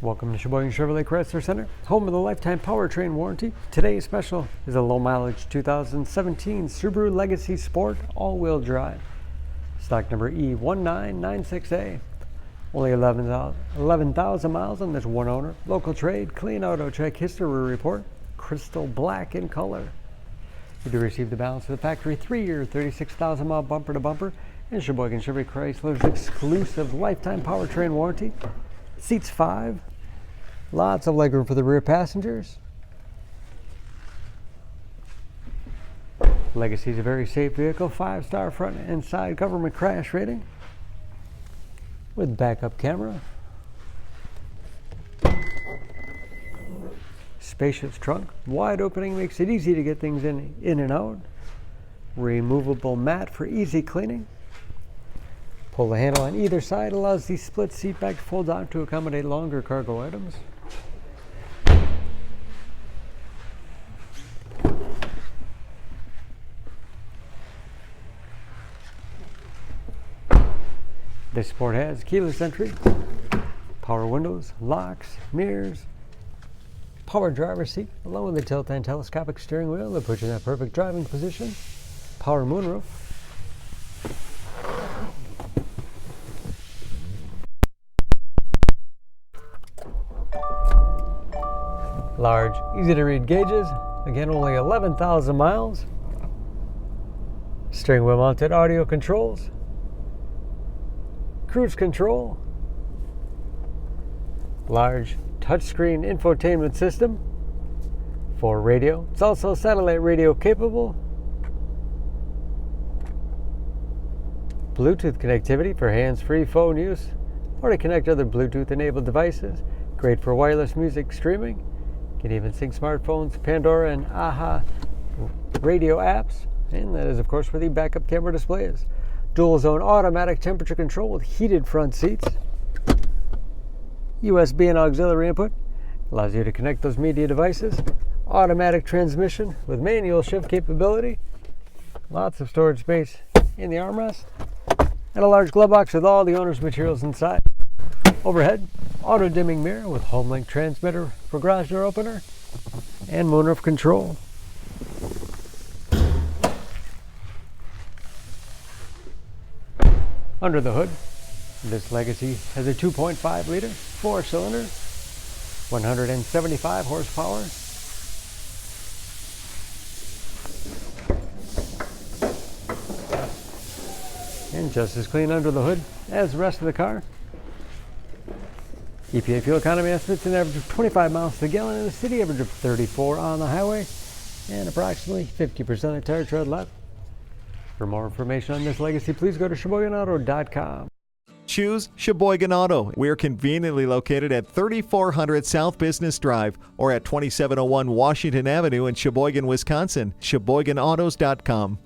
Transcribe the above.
Welcome to Sheboygan Chevrolet Chrysler Center, home of the lifetime powertrain warranty. Today's special is a low mileage 2017 Subaru Legacy Sport all-wheel drive. Stock number E1996A. Only 11,000 miles on this one owner. Local trade, clean auto check history report, crystal black in color. You do receive the balance of the factory 3-year, 36,000 mile bumper to bumper and Sheboygan Chevrolet Chrysler's exclusive lifetime powertrain warranty. Seats 5. Lots of legroom for the rear passengers. Legacy is a very safe vehicle, 5-star front and side government crash rating with backup camera. Spacious trunk, wide opening makes it easy to get things in and out. Removable mat for easy cleaning. Pull the handle on either side allows the split seat back to fold out to accommodate longer cargo items. This Sport has keyless entry, power windows, locks, mirrors, power driver's seat, along with the tilt and telescopic steering wheel that puts you in that perfect driving position. Power moonroof. Large, easy to read gauges. Again, only 11,000 miles. Steering wheel mounted audio controls. Cruise control. Large touchscreen infotainment system for radio. It's also satellite radio capable. Bluetooth connectivity for hands-free phone use or to connect other Bluetooth-enabled devices. Great for wireless music streaming. You can even sync smartphones, Pandora, and AHA radio apps. And that is, of course, where the backup camera display is. Dual zone automatic temperature control with heated front seats. USB and auxiliary input allows you to connect those media devices. Automatic transmission with manual shift capability. Lots of storage space in the armrest. And a large glove box with all the owner's materials inside. Overhead, auto dimming mirror with home link transmitter for garage door opener and moonroof control. Under the hood, this Legacy has a 2.5 liter 4-cylinder, 175 horsepower. And just as clean under the hood as the rest of the car. EPA fuel economy estimates an average of 25 miles per gallon in the city, average of 34 on the highway, and approximately 50% of tire tread left. For more information on this Legacy, please go to SheboyganAuto.com. Choose Sheboygan Auto. We're conveniently located at 3400 South Business Drive or at 2701 Washington Avenue in Sheboygan, Wisconsin. SheboyganAutos.com.